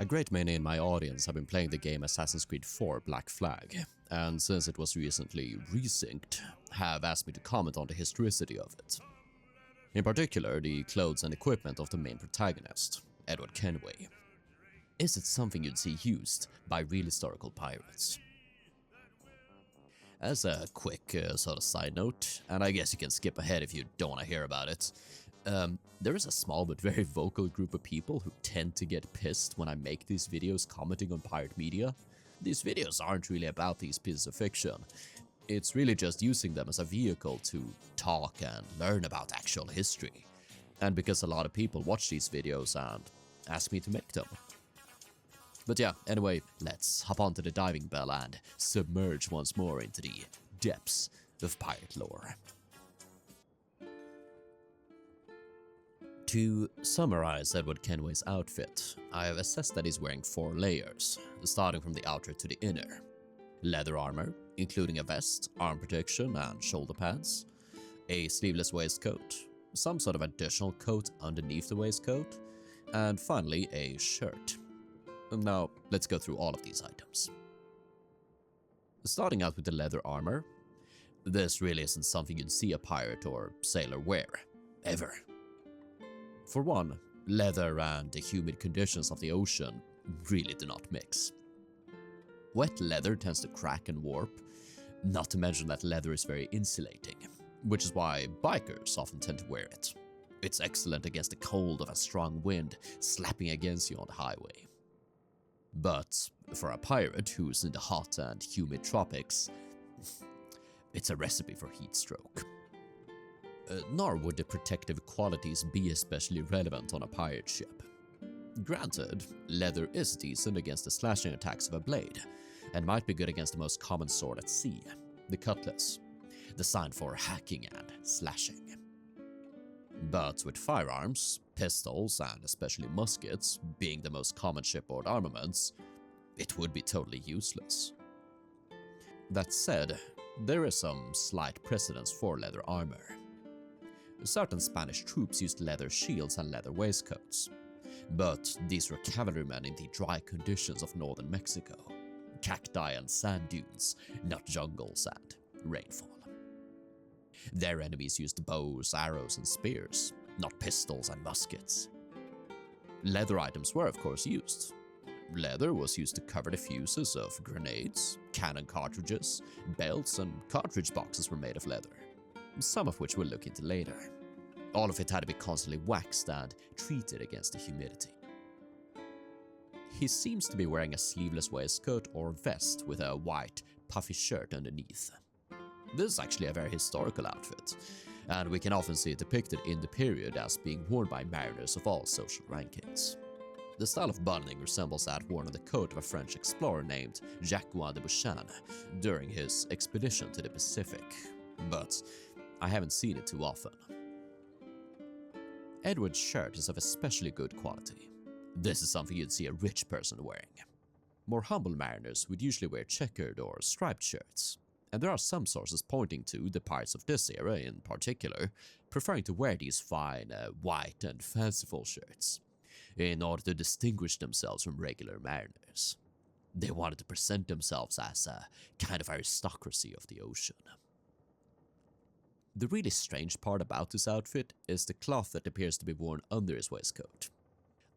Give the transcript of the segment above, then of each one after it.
A great many in my audience have been playing the game Assassin's Creed 4 Black Flag, and since it was recently resynced, have asked me to comment on the historicity of it. In particular, the clothes and equipment of the main protagonist, Edward Kenway. Is it something you'd see used by real historical pirates? As a quick sort of side note, and I guess you can skip ahead if you don't want to hear about it, there is a small but very vocal group of people who tend to get pissed when I make these videos commenting on pirate media. These videos aren't really about these pieces of fiction. It's really just using them as a vehicle to talk and learn about actual history. And because a lot of people watch these videos and ask me to make them. But yeah, anyway, let's hop onto the diving bell and submerge once more into the depths of pirate lore. To summarize Edward Kenway's outfit, I have assessed that he's wearing 4 layers, starting from the outer to the inner. Leather armor, including a vest, arm protection and shoulder pads, a sleeveless waistcoat, some sort of additional coat underneath the waistcoat, and finally a shirt. Now, let's go through all of these items. Starting out with the leather armor, this really isn't something you'd see a pirate or sailor wear, ever. For one, leather and the humid conditions of the ocean really do not mix. Wet leather tends to crack and warp, not to mention that leather is very insulating, which is why bikers often tend to wear it. It's excellent against the cold of a strong wind slapping against you on the highway. But for a pirate who's in the hot and humid tropics, it's a recipe for heat stroke. Nor would the protective qualities be especially relevant on a pirate ship. Granted, leather is decent against the slashing attacks of a blade, and might be good against the most common sword at sea, the cutlass, designed for hacking and slashing. But with firearms, pistols, and especially muskets being the most common shipboard armaments, it would be totally useless. That said, there is some slight precedence for leather armor. Certain Spanish troops used leather shields and leather waistcoats, but these were cavalrymen in the dry conditions of northern Mexico, cacti and sand dunes, not jungles and rainfall. Their enemies used bows, arrows, and spears, not pistols and muskets. Leather items were of course used. Leather was used to cover the fuses of grenades, cannon cartridges, belts, and cartridge boxes were made of leather, some of which we'll look into later. All of it had to be constantly waxed and treated against the humidity. He seems to be wearing a sleeveless waistcoat or vest with a white, puffy shirt underneath. This is actually a very historical outfit, and we can often see it depicted in the period as being worn by mariners of all social rankings. The style of buttoning resembles that worn on the coat of a French explorer named Jacques de Bouchan during his expedition to the Pacific, but I haven't seen it too often. Edward's shirt is of especially good quality. This is something you'd see a rich person wearing. More humble mariners would usually wear checkered or striped shirts, and there are some sources pointing to the pirates of this era in particular preferring to wear these fine, white and fanciful shirts in order to distinguish themselves from regular mariners. They wanted to present themselves as a kind of aristocracy of the ocean. The really strange part about this outfit is the cloth that appears to be worn under his waistcoat.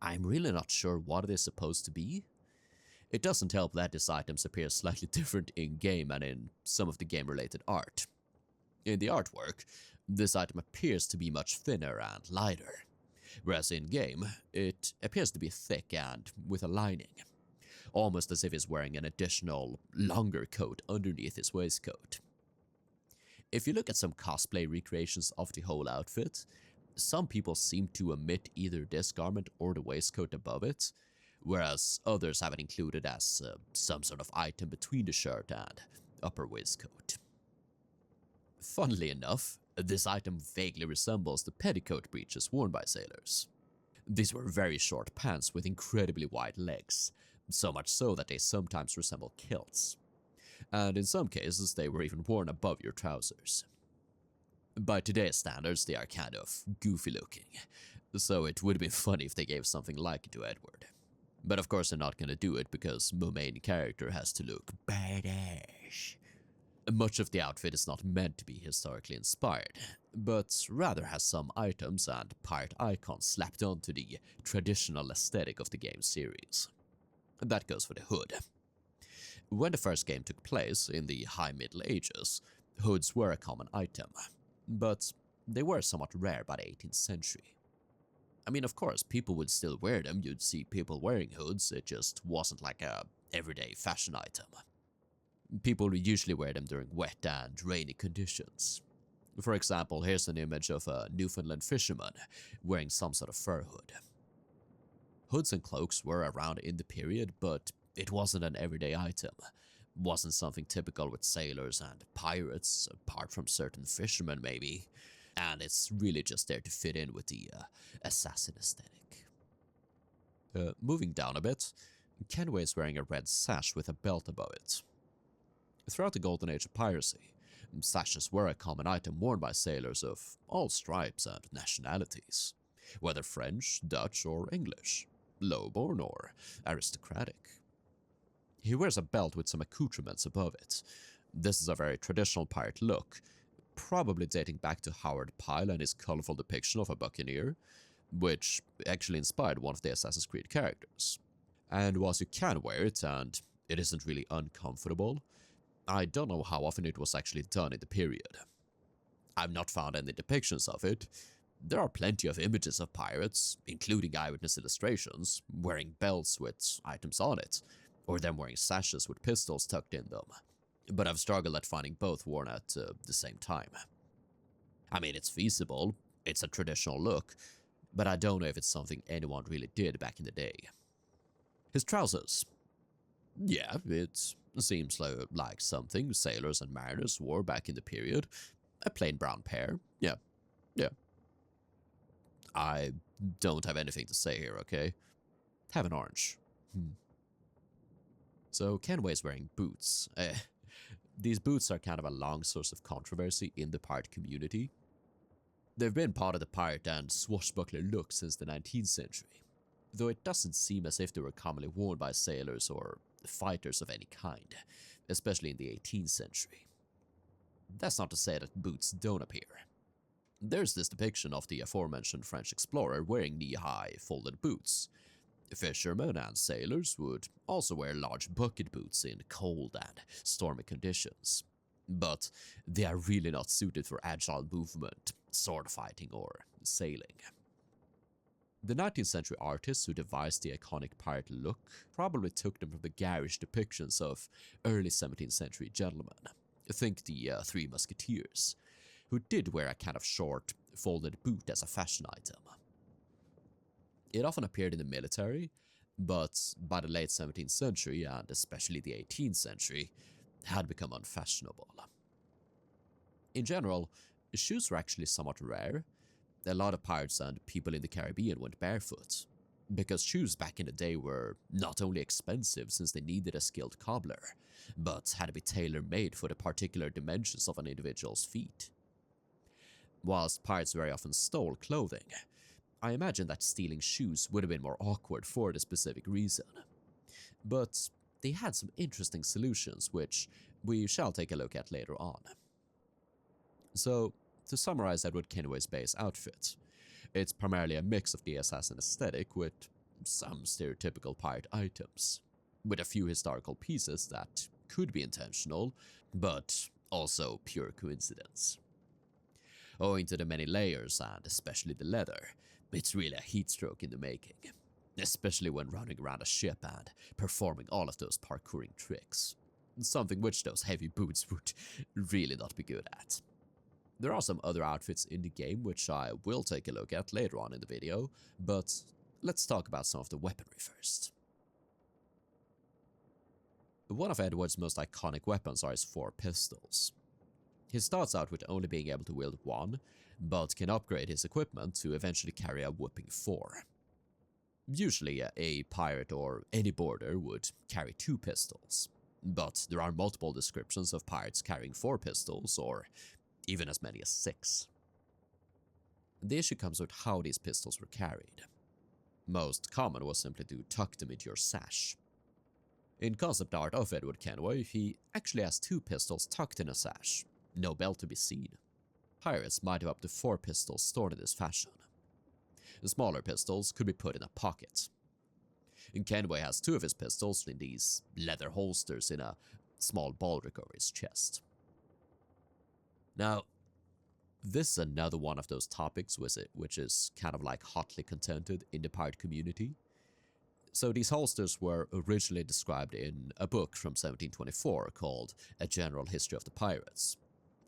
I'm really not sure what it is supposed to be. It doesn't help that these items appear slightly different in-game and in some of the game-related art. In the artwork, this item appears to be much thinner and lighter, whereas in-game, it appears to be thick and with a lining, almost as if he's wearing an additional, longer coat underneath his waistcoat. If you look at some cosplay recreations of the whole outfit, some people seem to omit either this garment or the waistcoat above it, whereas others have it included as some sort of item between the shirt and upper waistcoat. Funnily enough, this item vaguely resembles the petticoat breeches worn by sailors. These were very short pants with incredibly wide legs, so much so that they sometimes resemble kilts. And in some cases they were even worn above your trousers. By today's standards they are kind of goofy looking, so it would have been funny if they gave something like it to Edward. But of course they're not gonna do it because the main character has to look badass. Much of the outfit is not meant to be historically inspired, but rather has some items and pirate icons slapped onto the traditional aesthetic of the game series. That goes for the hood. When the first game took place in the High Middle Ages, hoods were a common item, but they were somewhat rare by the 18th century. I mean, of course, people would still wear them, you'd see people wearing hoods, it just wasn't like a everyday fashion item. People would usually wear them during wet and rainy conditions. For example, here's an image of a Newfoundland fisherman wearing some sort of fur hood. Hoods and cloaks were around in the period, but it wasn't an everyday item. Wasn't something typical with sailors and pirates, apart from certain fishermen maybe. And it's really just there to fit in with the assassin aesthetic. Moving down a bit, Kenway is wearing a red sash with a belt above it. Throughout the golden age of piracy, sashes were a common item worn by sailors of all stripes and nationalities, whether French, Dutch, or English, lowborn or aristocratic. He wears a belt with some accoutrements above it. This is a very traditional pirate look, probably dating back to Howard Pyle and his colorful depiction of a buccaneer, which actually inspired one of the Assassin's Creed characters. And whilst you can wear it, and it isn't really uncomfortable, I don't know how often it was actually done in the period. I've not found any depictions of it. There are plenty of images of pirates, including eyewitness illustrations, wearing belts with items on it, or them wearing sashes with pistols tucked in them, but I've struggled at finding both worn at the same time. I mean, it's feasible, it's a traditional look, but I don't know if it's something anyone really did back in the day. His trousers. Yeah, it seems like something sailors and mariners wore back in the period. A plain brown pair. Yeah. I don't have anything to say here, okay? Have an orange. So Kenway's wearing boots. These boots are kind of a long source of controversy in the pirate community. They've been part of the pirate and swashbuckler look since the 19th century, though it doesn't seem as if they were commonly worn by sailors or fighters of any kind, especially in the 18th century. That's not to say that boots don't appear. There's this depiction of the aforementioned French explorer wearing knee-high folded boots. Fishermen and sailors would also wear large bucket boots in cold and stormy conditions, but they are really not suited for agile movement, sword fighting, or sailing. The 19th century artists who devised the iconic pirate look probably took them from the garish depictions of early 17th century gentlemen. Think the Three Musketeers, who did wear a kind of short, folded boot as a fashion item. It often appeared in the military, but by the late 17th century, and especially the 18th century, had become unfashionable. In general, shoes were actually somewhat rare. A lot of pirates and people in the Caribbean went barefoot, because shoes back in the day were not only expensive since they needed a skilled cobbler, but had to be tailor-made for the particular dimensions of an individual's feet. Whilst pirates very often stole clothing, I imagine that stealing shoes would have been more awkward for the specific reason. But they had some interesting solutions, which we shall take a look at later on. So, to summarize Edward Kenway's base outfit, it's primarily a mix of the assassin aesthetic with some stereotypical pirate items, with a few historical pieces that could be intentional, but also pure coincidence. Owing to the many layers and especially the leather, it's really a heat stroke in the making, especially when running around a ship and performing all of those parkouring tricks, something which those heavy boots would really not be good at. There are some other outfits in the game which I will take a look at later on in the video, but let's talk about some of the weaponry first. One of Edward's most iconic weapons are his 4 pistols. He starts out with only being able to wield one, but can upgrade his equipment to eventually carry a whopping 4. Usually, a pirate or any boarder would carry 2 pistols, but there are multiple descriptions of pirates carrying 4 pistols, or even as many as 6. The issue comes with how these pistols were carried. Most common was simply to tuck them into your sash. In concept art of Edward Kenway, he actually has 2 pistols tucked in a sash, no belt to be seen. Pirates might have up to 4 pistols stored in this fashion. The smaller pistols could be put in a pocket. And Kenway has 2 of his pistols in these leather holsters in a small baldric over his chest. Now, this is another one of those topics which is kind of like hotly contended in the pirate community. So these holsters were originally described in a book from 1724 called A General History of the Pirates,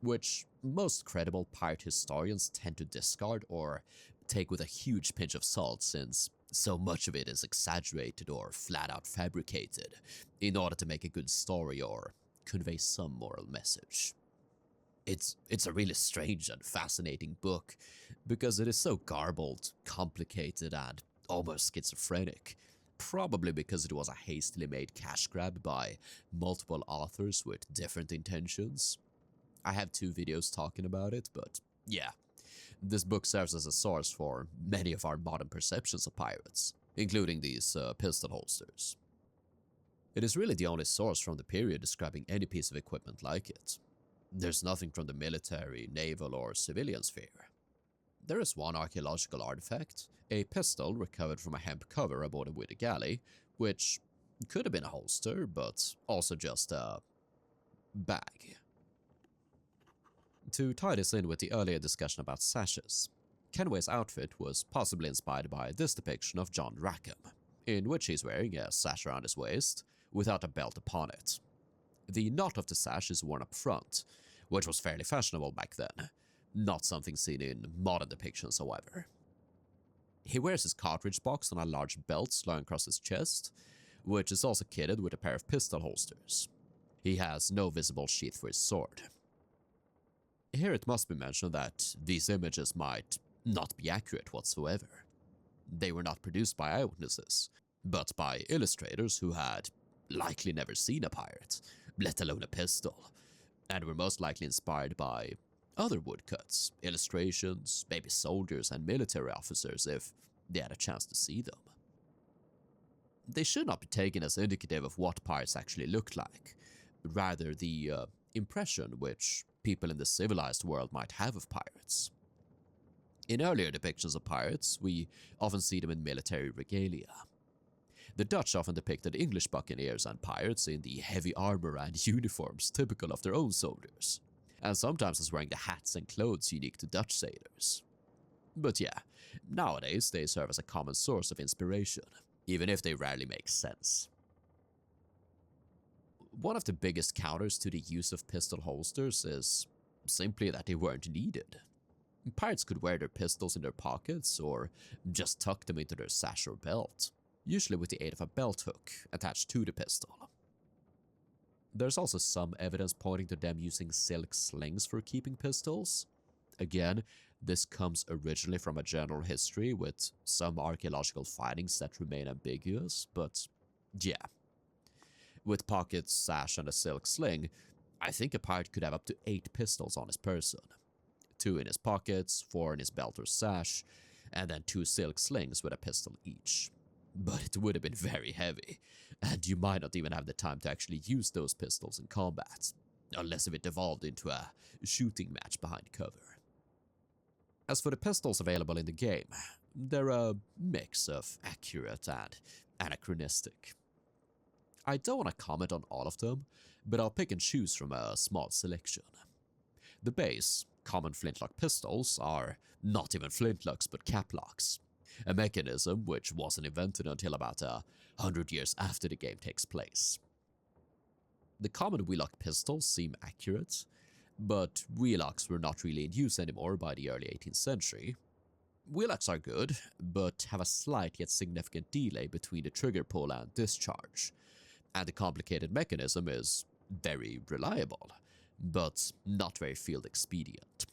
which most credible pirate historians tend to discard or take with a huge pinch of salt, since so much of it is exaggerated or flat out fabricated in order to make a good story or convey some moral message. It's a really strange and fascinating book because it is so garbled, complicated, and almost schizophrenic, probably because it was a hastily made cash grab by multiple authors with different intentions. I have 2 videos talking about it, but yeah, this book serves as a source for many of our modern perceptions of pirates, including these pistol holsters. It is really the only source from the period describing any piece of equipment like it. There's nothing from the military, naval, or civilian sphere. There is one archaeological artifact, a pistol recovered from a hemp cover aboard a wooden galley, which could have been a holster, but also just a bag. To tie this in with the earlier discussion about sashes, Kenway's outfit was possibly inspired by this depiction of John Rackham, in which he's wearing a sash around his waist without a belt upon it. The knot of the sash is worn up front, which was fairly fashionable back then, not something seen in modern depictions, however. He wears his cartridge box on a large belt slung across his chest, which is also kitted with a pair of pistol holsters. He has no visible sheath for his sword. Here it must be mentioned that these images might not be accurate whatsoever. They were not produced by eyewitnesses, but by illustrators who had likely never seen a pirate, let alone a pistol, and were most likely inspired by other woodcuts, illustrations, maybe soldiers and military officers if they had a chance to see them. They should not be taken as indicative of what pirates actually looked like, rather the impression which people in the civilized world might have of pirates. In earlier depictions of pirates, we often see them in military regalia. The Dutch often depicted English buccaneers and pirates in the heavy armor and uniforms typical of their own soldiers, and sometimes as wearing the hats and clothes unique to Dutch sailors. But yeah, nowadays they serve as a common source of inspiration, even if they rarely make sense. One of the biggest counters to the use of pistol holsters is simply that they weren't needed. Pirates could wear their pistols in their pockets or just tuck them into their sash or belt, usually with the aid of a belt hook attached to the pistol. There's also some evidence pointing to them using silk slings for keeping pistols. Again, this comes originally from a general history with some archaeological findings that remain ambiguous, but yeah. With pockets, sash, and a silk sling, I think a pirate could have up to 8 pistols on his person. 2 in his pockets, 4 in his belt or sash, and then 2 silk slings with a pistol each. But it would have been very heavy, and you might not even have the time to actually use those pistols in combat, unless if it devolved into a shooting match behind cover. As for the pistols available in the game, they're a mix of accurate and anachronistic. I don't want to comment on all of them, but I'll pick and choose from a small selection. The base, common flintlock pistols, are not even flintlocks but caplocks, a mechanism which wasn't invented until about 100 years after the game takes place. The common wheelock pistols seem accurate, but wheelocks were not really in use anymore by the early 18th century. Wheelocks are good, but have a slight yet significant delay between the trigger pull and discharge, and the complicated mechanism is very reliable, but not very field expedient.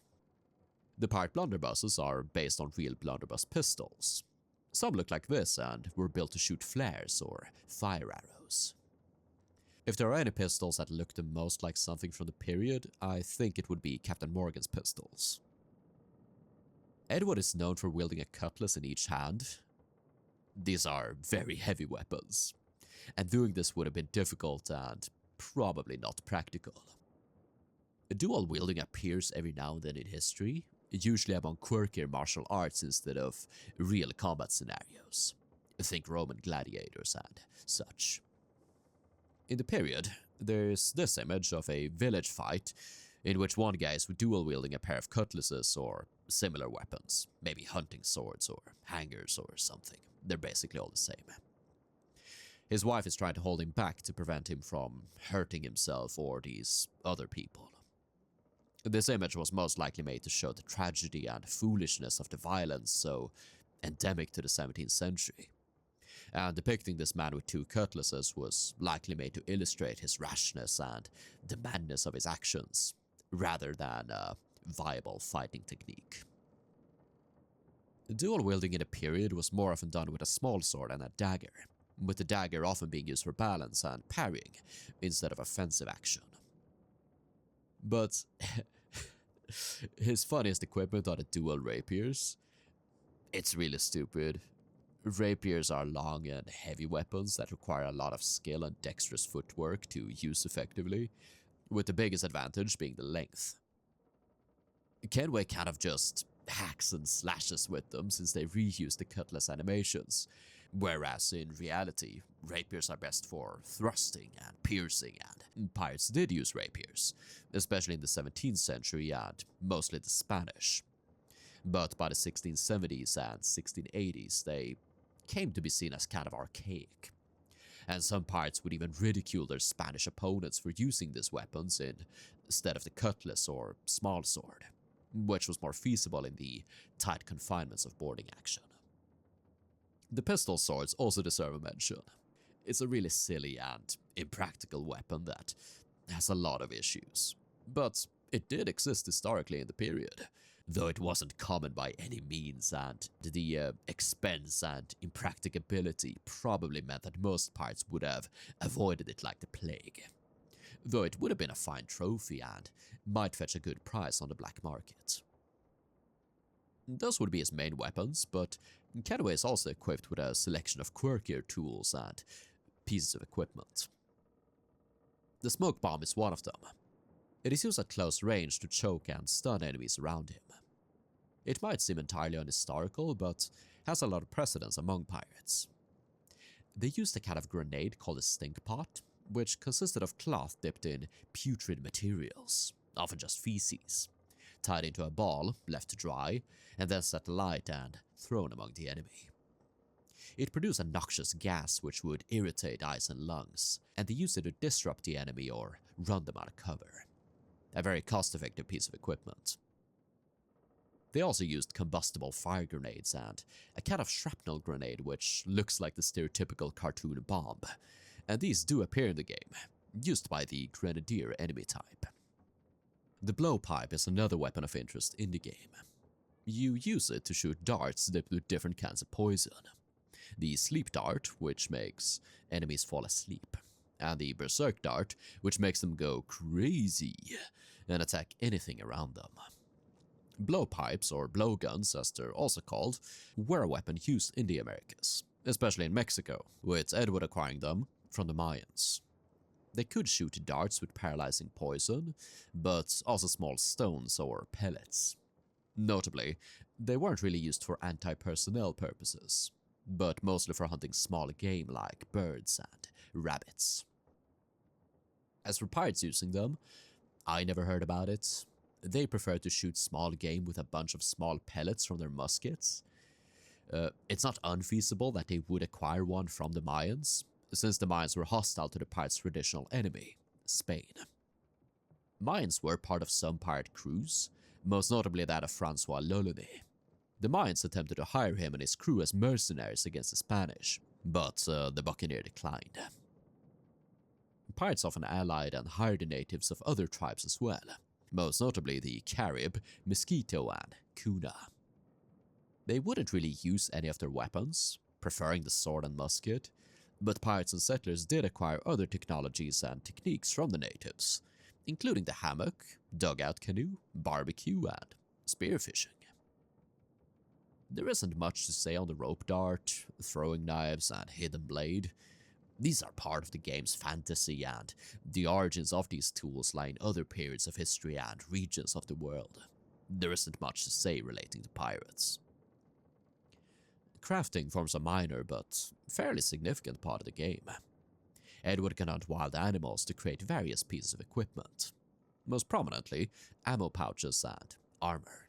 The pirate blunderbusses are based on real blunderbuss pistols. Some look like this and were built to shoot flares or fire arrows. If there are any pistols that look the most like something from the period, I think it would be Captain Morgan's pistols. Edward is known for wielding a cutlass in each hand. These are very heavy weapons, and doing this would have been difficult and probably not practical. Dual wielding appears every now and then in history, usually among quirkier martial arts instead of real combat scenarios. Think Roman gladiators and such. In the period, there's this image of a village fight in which one guy is dual wielding a pair of cutlasses or similar weapons, maybe hunting swords or hangers or something. They're basically all the same. His wife is trying to hold him back to prevent him from hurting himself or these other people. This image was most likely made to show the tragedy and foolishness of the violence so endemic to the 17th century. And depicting this man with two cutlasses was likely made to illustrate his rashness and the madness of his actions, rather than a viable fighting technique. Dual wielding in the period was more often done with a small sword and a dagger, with the dagger often being used for balance and parrying instead of offensive action. But his funniest equipment are the dual rapiers. It's really stupid. Rapiers are long and heavy weapons that require a lot of skill and dexterous footwork to use effectively, with the biggest advantage being the length. Kenway kind of just hacks and slashes with them since they reuse the cutlass animations, whereas in reality, rapiers are best for thrusting and piercing, and pirates did use rapiers, especially in the 17th century and mostly the Spanish. But by the 1670s and 1680s, they came to be seen as kind of archaic, and some pirates would even ridicule their Spanish opponents for using these weapons instead of the cutlass or small sword, which was more feasible in the tight confinements of boarding action. The pistol swords also deserve a mention. It's a really silly and impractical weapon that has a lot of issues, but it did exist historically in the period, though it wasn't common by any means, and the expense and impracticability probably meant that most pirates would have avoided it like the plague, though it would have been a fine trophy and might fetch a good price on the black market. Those would be his main weapons, but Kenway is also equipped with a selection of quirkier tools and pieces of equipment. The smoke bomb is one of them. It is used at close range to choke and stun enemies around him. It might seem entirely unhistorical, but has a lot of precedence among pirates. They used a kind of grenade called a stink pot, which consisted of cloth dipped in putrid materials, often just feces, tied into a ball, left to dry, and then set alight and thrown among the enemy. It produced a noxious gas which would irritate eyes and lungs, and they used it to disrupt the enemy or run them out of cover. A very cost-effective piece of equipment. They also used combustible fire grenades and a kind of shrapnel grenade which looks like the stereotypical cartoon bomb, and these do appear in the game, used by the grenadier enemy type. The blowpipe is another weapon of interest in the game. You use it to shoot darts dipped with different kinds of poison. The sleep dart, which makes enemies fall asleep, and the berserk dart, which makes them go crazy and attack anything around them. Blowpipes, or blowguns as they're also called, were a weapon used in the Americas, especially in Mexico, with Edward acquiring them from the Mayans. They could shoot darts with paralyzing poison, but also small stones or pellets. Notably, they weren't really used for anti-personnel purposes, but mostly for hunting small game like birds and rabbits. As for pirates using them, I never heard about it. They prefer to shoot small game with a bunch of small pellets from their muskets. It's not unfeasible that they would acquire one from the Mayans, since the Mayans were hostile to the pirates' traditional enemy, Spain. Mayans were part of some pirate crews, most notably that of Francois Lolonais. The Mayans attempted to hire him and his crew as mercenaries against the Spanish, but the buccaneer declined. Pirates often allied and hired the natives of other tribes as well, most notably the Carib, Mosquito, and Kuna. They wouldn't really use any of their weapons, preferring the sword and musket, but pirates and settlers did acquire other technologies and techniques from the natives, including the hammock, dugout canoe, barbecue, and spearfishing. There isn't much to say on the rope dart, throwing knives, and hidden blade. These are part of the game's fantasy, and the origins of these tools lie in other periods of history and regions of the world. There isn't much to say relating to pirates. Crafting forms a minor but fairly significant part of the game. Edward can hunt wild animals to create various pieces of equipment, most prominently ammo pouches and armor.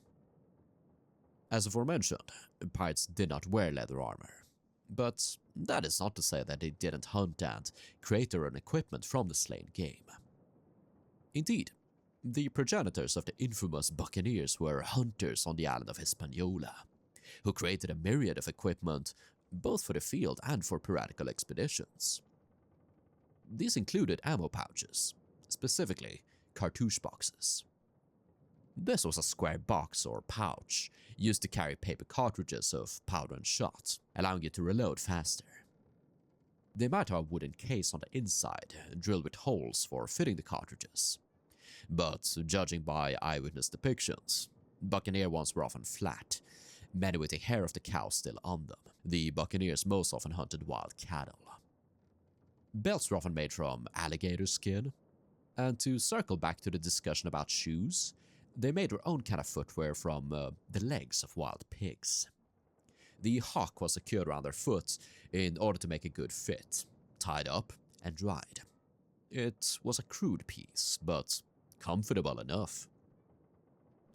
As aforementioned, pirates did not wear leather armor, but that is not to say that they didn't hunt and create their own equipment from the slain game. Indeed, the progenitors of the infamous buccaneers were hunters on the island of Hispaniola, who created a myriad of equipment both for the field and for piratical expeditions. These included ammo pouches, specifically cartouche boxes. This was a square box or pouch used to carry paper cartridges of powder and shot, allowing you to reload faster. They might have a wooden case on the inside, drilled with holes for fitting the cartridges. But judging by eyewitness depictions, buccaneer ones were often flat, many with the hair of the cow still on them. The buccaneers most often hunted wild cattle. Belts were often made from alligator skin, and to circle back to the discussion about shoes, they made their own kind of footwear from the legs of wild pigs. The hock was secured around their foot in order to make a good fit, tied up and dried. It was a crude piece, but comfortable enough.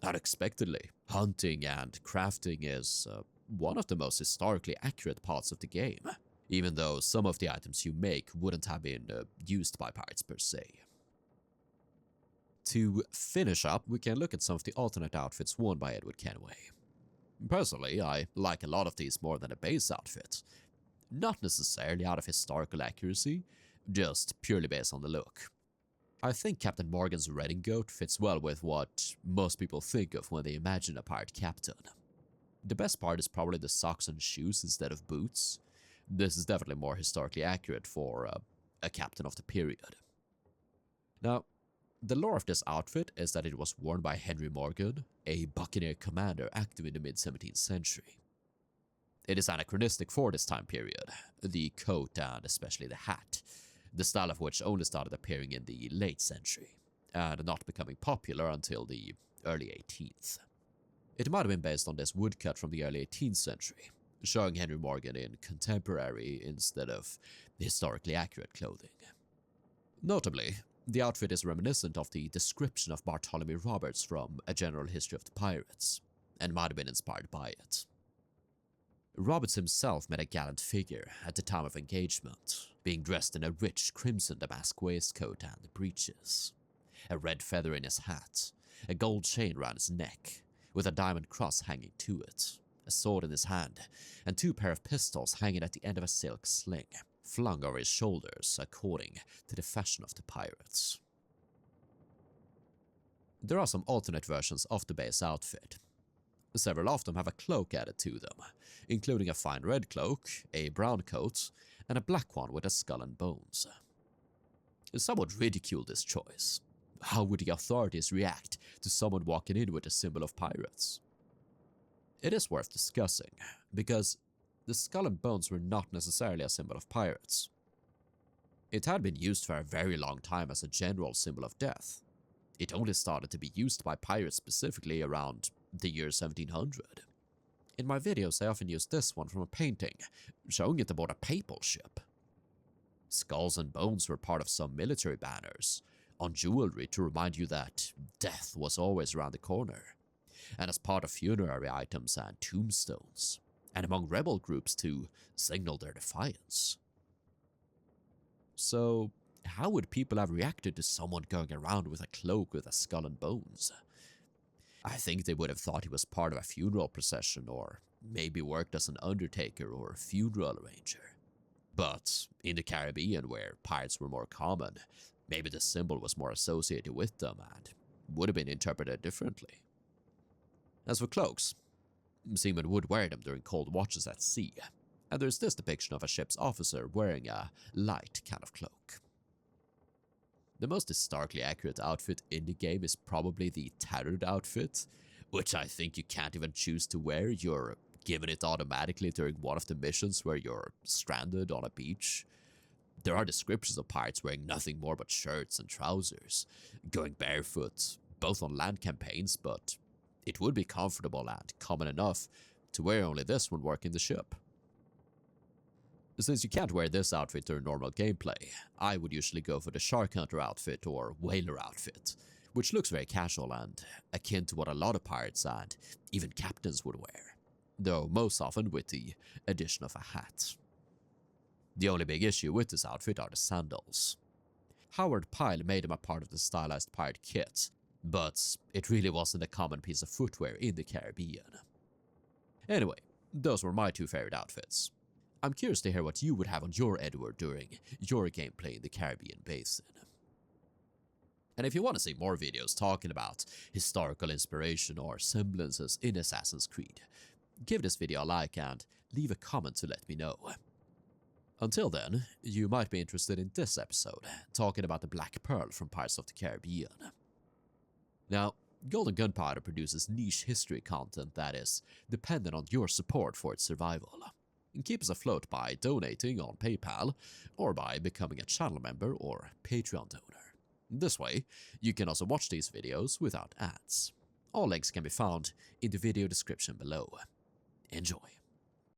Unexpectedly, hunting and crafting is one of the most historically accurate parts of the game, even though some of the items you make wouldn't have been used by pirates per se. To finish up, we can look at some of the alternate outfits worn by Edward Kenway. Personally, I like a lot of these more than a base outfit. Not necessarily out of historical accuracy, just purely based on the look. I think Captain Morgan's redingote fits well with what most people think of when they imagine a pirate captain. The best part is probably the socks and shoes instead of boots. This is definitely more historically accurate for a captain of the period. Now, the lore of this outfit is that it was worn by Henry Morgan, a buccaneer commander active in the mid-17th century. It is anachronistic for this time period, the coat and especially the hat, the style of which only started appearing in the late century, and not becoming popular until the early 18th. It might have been based on this woodcut from the early 18th century, showing Henry Morgan in contemporary instead of historically accurate clothing. Notably, the outfit is reminiscent of the description of Bartholomew Roberts from A General History of the Pirates, and might have been inspired by it. Roberts himself made a gallant figure at the time of engagement, being dressed in a rich crimson damask waistcoat and breeches, a red feather in his hat, a gold chain round his neck, with a diamond cross hanging to it, a sword in his hand, and 2 pair of pistols hanging at the end of a silk sling, flung over his shoulders according to the fashion of the pirates. There are some alternate versions of the base outfit. Several of them have a cloak added to them, including a fine red cloak, a brown coat, and a black one with a skull and bones. Some would ridicule this choice. How would the authorities react to someone walking in with a symbol of pirates? It is worth discussing, because the skull and bones were not necessarily a symbol of pirates. It had been used for a very long time as a general symbol of death. It only started to be used by pirates specifically around the year 1700. In my videos, I often use this one from a painting, showing it aboard a papal ship. Skulls and bones were part of some military banners, on jewelry to remind you that death was always around the corner, and as part of funerary items and tombstones, and among rebel groups to signal their defiance. So, how would people have reacted to someone going around with a cloak with a skull and bones? I think they would have thought he was part of a funeral procession, or maybe worked as an undertaker or funeral arranger. But in the Caribbean, where pirates were more common, maybe the symbol was more associated with them and would have been interpreted differently. As for cloaks, seamen would wear them during cold watches at sea, and there's this depiction of a ship's officer wearing a light kind of cloak. The most historically accurate outfit in the game is probably the tattered outfit, which I think you can't even choose to wear. You're given it automatically during one of the missions where you're stranded on a beach. There are descriptions of pirates wearing nothing more but shirts and trousers, going barefoot, both on land campaigns, but it would be comfortable and common enough to wear only this when working the ship. Since you can't wear this outfit during normal gameplay, I would usually go for the Shark Hunter outfit or Whaler outfit, which looks very casual and akin to what a lot of pirates and even captains would wear, though most often with the addition of a hat. The only big issue with this outfit are the sandals. Howard Pyle made them a part of the stylized pirate kit, but it really wasn't a common piece of footwear in the Caribbean. Anyway, those were my two favorite outfits. I'm curious to hear what you would have on your Edward during your gameplay in the Caribbean basin. And if you want to see more videos talking about historical inspiration or semblances in Assassin's Creed, give this video a like and leave a comment to let me know. Until then, you might be interested in this episode, talking about the Black Pearl from Pirates of the Caribbean. Now, Gold Gunpowder produces niche history content that is dependent on your support for its survival. Keep us afloat by donating on PayPal or by becoming a channel member or Patreon donor. This way, you can also watch these videos without ads. All links can be found in the video description below. Enjoy.